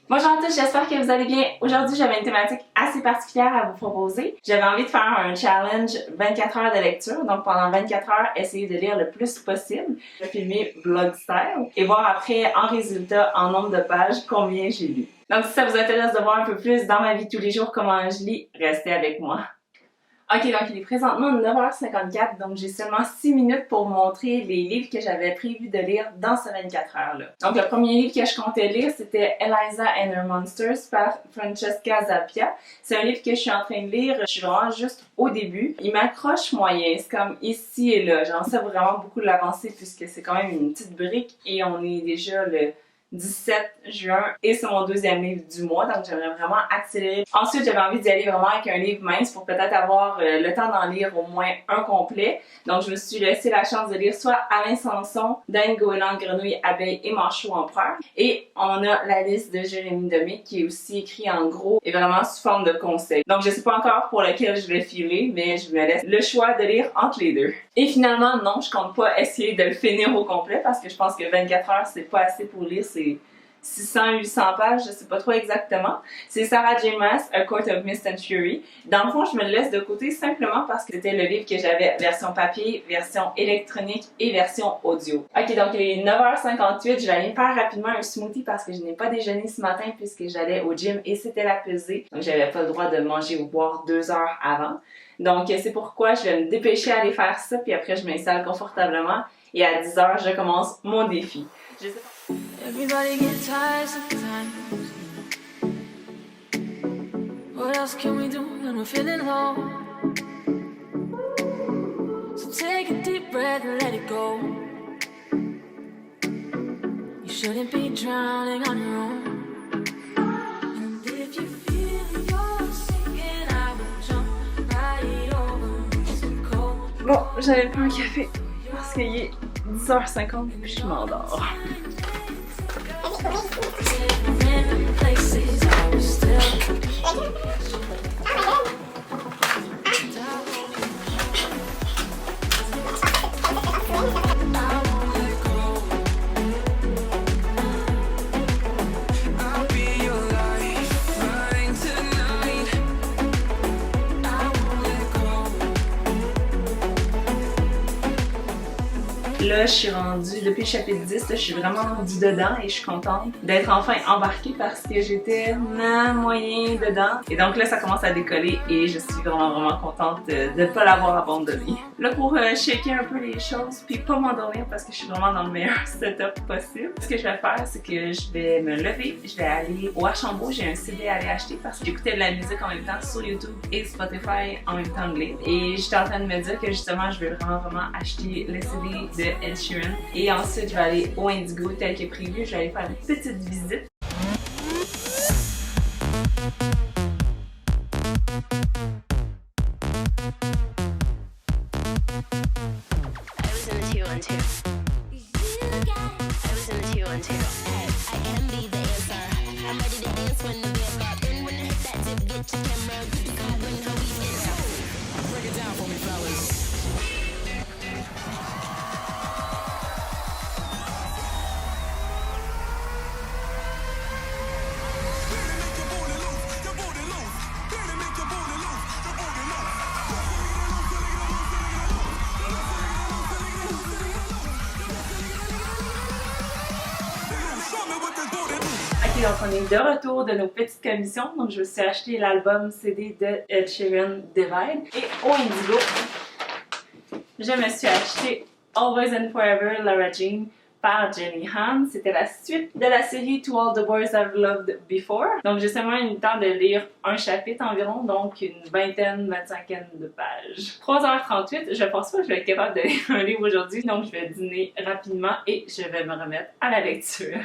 Bonjour à tous, j'espère que vous allez bien. Aujourd'hui, j'avais une thématique assez particulière à vous proposer. J'avais envie de faire un challenge 24 heures de lecture. Donc, pendant 24 heures, essayer de lire le plus possible. Je vais filmer vlog style et voir après, en résultat, en nombre de pages, combien j'ai lu. Donc, si ça vous intéresse de voir un peu plus dans ma vie de tous les jours comment je lis, restez avec moi. Ok, donc il est présentement 9h54, donc j'ai seulement 6 minutes pour vous montrer les livres que j'avais prévu de lire dans ces 24 heures-là. Donc le premier livre que je comptais lire, c'était Eliza and Her Monsters par Francesca Zappia. C'est un livre que je suis en train de lire, je suis vraiment juste au début. Il m'accroche moyen, c'est comme ici et là. J'en sais vraiment beaucoup de l'avancée puisque c'est quand même une petite brique et on est déjà le 17 juin et c'est mon deuxième livre du mois, donc j'aimerais vraiment accélérer. Ensuite, j'avais envie d'y aller vraiment avec un livre mince pour peut-être avoir le temps d'en lire au moins un complet. Donc je me suis laissé la chance de lire soit Alain Sanson, Dinde, Goéland, Grenouille, Abeille et Manchot Empereur. Et on a la liste de Jérémy Demé qui est aussi écrit en gros et vraiment sous forme de conseils. Donc je sais pas encore pour lequel je vais filer, mais je me laisse le choix de lire entre les deux. Et finalement, non, je compte pas essayer de le finir au complet parce que je pense que 24 heures c'est pas assez pour lire, c'est 600-800 pages, je sais pas trop exactement. C'est Sarah J. Maas, A Court of Mist and Fury. Dans le fond, je me le laisse de côté simplement parce que c'était le livre que j'avais version papier, version électronique et version audio. Ok, donc il est 9h58, je vais aller faire rapidement un smoothie parce que je n'ai pas déjeuné ce matin puisque j'allais au gym et c'était la pesée. Donc j'avais pas le droit de manger ou boire 2 heures avant. Donc c'est pourquoi je vais me dépêcher à aller faire ça puis après je m'installe confortablement et à 10h je commence mon défi. Je sais pas. Everybody gets tired sometimes. What else can we do when we're feeling low? So take a deep breath and let it go. You shouldn't be drowning on your own. And if you feel you're sinking, I will jump right over so cold. Bon, j'avais pris un café parce qu'il est 10h50 puis je m'endors. Là, je suis rendue, depuis le chapitre 10, là, je suis vraiment rendue dedans et je suis contente d'être enfin embarquée parce que j'étais moyen dedans. Et donc là, ça commence à décoller et je suis vraiment contente de ne pas l'avoir abandonné. Là, pour shaker un peu les choses puis pas m'endormir parce que je suis vraiment dans le meilleur setup possible, ce que je vais faire, c'est que je vais me lever, je vais aller au Archambault, j'ai un CD à aller acheter parce que j'écoutais de la musique en même temps sur YouTube et Spotify en même temps de lire. Et j'étais en train de me dire que justement, je veux vraiment acheter le CD de Ed Sheeran. Et ensuite, je vais aller au Indigo tel que prévu. Je vais aller faire une petite visite. Ok, donc on est de retour de nos petites commissions. Donc je me suis acheté l'album CD de Ed Sheeran, Divide. Et au Indigo, je me suis acheté Always and Forever, Lara Jean par Jenny Han. C'était la suite de la série To All the Boys I've Loved Before. Donc j'ai seulement eu le temps de lire un chapitre environ, donc une vingtaine, 25aine de pages. 3h38, je pense pas que je vais être capable de lire un livre aujourd'hui, donc je vais dîner rapidement et je vais me remettre à la lecture.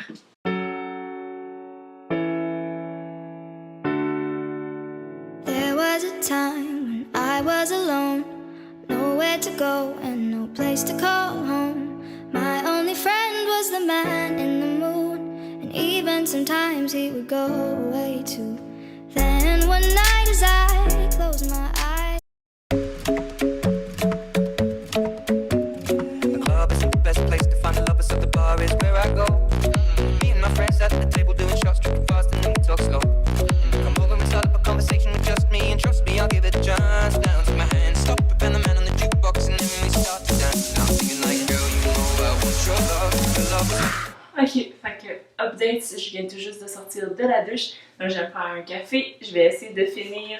There was a time when I was alone, nowhere to go and no place to call home. My only friend was the man in the moon, and even sometimes he would go away too. Then one night as I closed my eyes, the club is the best place to find the lovers, so the bar is where I go. Me and my friends at the table doing shots, tripping fast, and then Ok, fait que update, je viens tout juste de sortir de la douche, donc je vais me faire un café. Je vais essayer de finir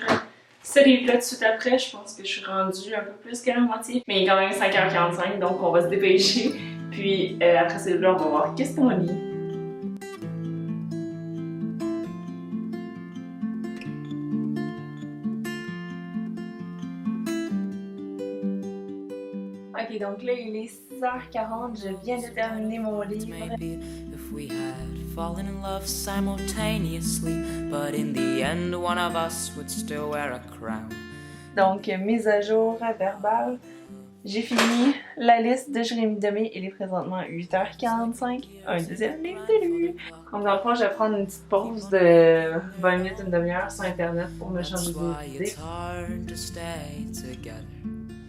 ce livre-là tout de suite après. Je pense que je suis rendue un peu plus que la moitié, mais il est quand même 5h45, donc on va se dépêcher. Puis après ce livre-là, on va voir qu'est-ce qu'on lit. Ok, donc là il est 6h40, je viens de terminer mon livre. If we had fallen in love simultaneously, but in the end one of us would still wear a crown. Donc, mise à jour verbale. J'ai fini la liste de Jérémie Demé. Il est présentement 8h45. Un deuxième livre de lu. Donc, dans le fond, je vais prendre une petite pause de 20 minutes, une demi-heure sur Internet pour me changer d'idée.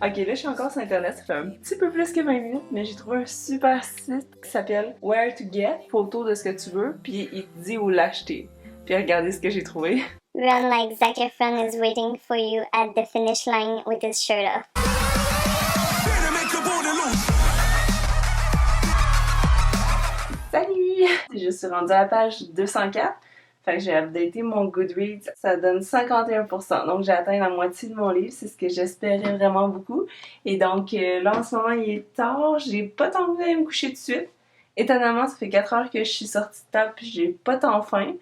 Ok, là, je suis encore sur Internet. Ça fait un petit peu plus que 20 minutes, mais j'ai trouvé un super site qui s'appelle Where to Get. Photo de ce que tu veux, puis il te dit où l'acheter. Puis regardez ce que j'ai trouvé. Run like Zac Efron is waiting for you at the finish line with his shirt off. Salut! Je suis rendue à la page 204. Fait que j'ai updaté mon Goodreads. Ça donne 51%. Donc j'ai atteint la moitié de mon livre. C'est ce que j'espérais vraiment beaucoup. Et donc là en ce moment il est tard. J'ai pas tant envie d'aller me coucher tout de suite. Étonnamment, ça fait 4 heures que je suis sortie de table puis j'ai pas tant faim.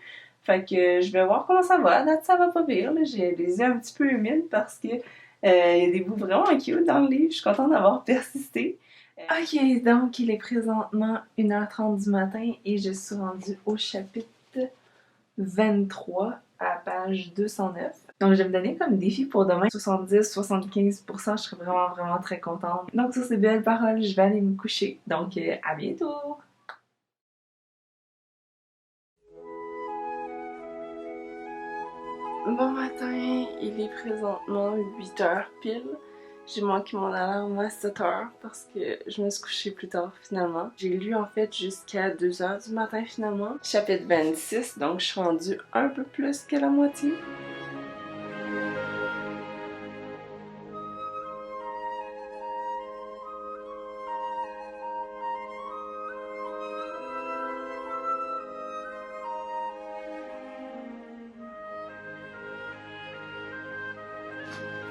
Fait que je vais voir comment ça va. À date, ça va pas pire. J'ai les yeux un petit peu humides parce que y a des bouts vraiment cute dans le livre. Je suis contente d'avoir persisté. Ok, donc il est présentement 1h30 du matin et je suis rendue au chapitre 23 à la page 209. Donc je vais me donner comme défi pour demain 70-75%. Je serais vraiment très contente. Donc sur ces belles paroles, je vais aller me coucher. Donc à bientôt! Bon matin, il est présentement 8h pile. J'ai manqué mon alarme à 7h parce que je me suis couchée plus tard finalement. J'ai lu en fait jusqu'à 2h du matin finalement. Chapitre 26, donc je suis rendue un peu plus que la moitié.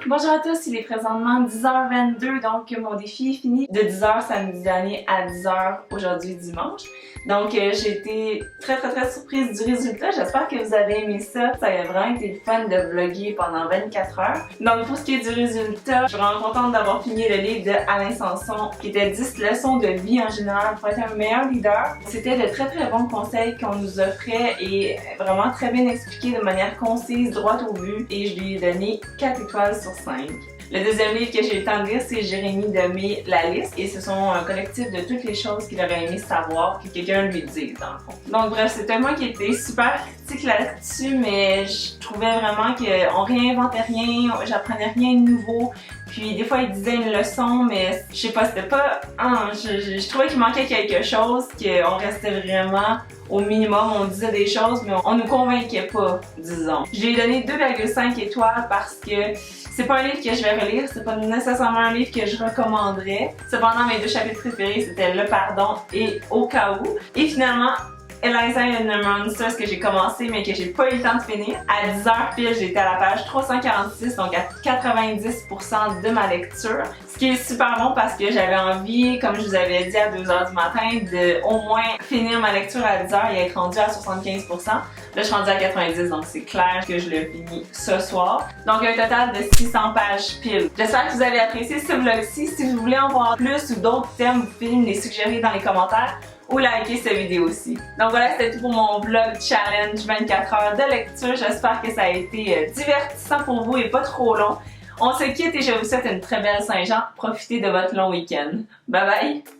Bonjour à tous, il est présentement 10h22, donc mon défi est fini de 10h samedi dernier à 10h aujourd'hui dimanche. Donc j'ai été très surprise du résultat, j'espère que vous avez aimé ça, ça a vraiment été le fun de vlogger pendant 24 heures. Donc pour ce qui est du résultat, je suis vraiment contente d'avoir fini le livre de Alain Sanson qui était 10 leçons de vie en général pour être un meilleur leader. C'était de très bons conseils qu'on nous offrait et vraiment très bien expliqués de manière concise, droite au but et je lui ai donné 4 étoiles sur 5. Le deuxième livre que j'ai eu le temps de lire, c'est Jérémie Demé, La Liste, et ce sont un collectif de toutes les choses qu'il aurait aimé savoir, que quelqu'un lui dise dans le fond. Donc bref, c'était moi qui étais super critique là-dessus, mais je trouvais vraiment qu'on réinventait rien, j'apprenais rien de nouveau. Puis des fois il disait une leçon, mais je sais pas, c'était pas... je trouvais qu'il manquait quelque chose, qu'on restait vraiment au minimum, on disait des choses, mais on nous convainquait pas, disons. Je lui ai donné 2,5 étoiles parce que c'est pas un livre que je vais relire, c'est pas nécessairement un livre que je recommanderais. Cependant, mes deux chapitres préférés, c'était Le Pardon et Au cas où. Et finalement, Eliza and the Monsters que j'ai commencé mais que j'ai pas eu le temps de finir. À 10h pile, j'étais à la page 346, donc à 90% de ma lecture. Ce qui est super bon parce que j'avais envie, comme je vous avais dit à 2h du matin, de au moins finir ma lecture à 10h et être rendue à 75%. Là, je suis rendue à 90, donc c'est clair que je le finis ce soir. Donc, un total de 600 pages pile. J'espère que vous avez apprécié ce vlog-ci. Si vous voulez en voir plus ou d'autres thèmes, vous pouvez me les suggérer dans les commentaires ou liker cette vidéo aussi. Donc voilà, c'était tout pour mon vlog challenge 24 heures de lecture. J'espère que ça a été divertissant pour vous et pas trop long. On se quitte et je vous souhaite une très belle Saint-Jean. Profitez de votre long week-end. Bye bye!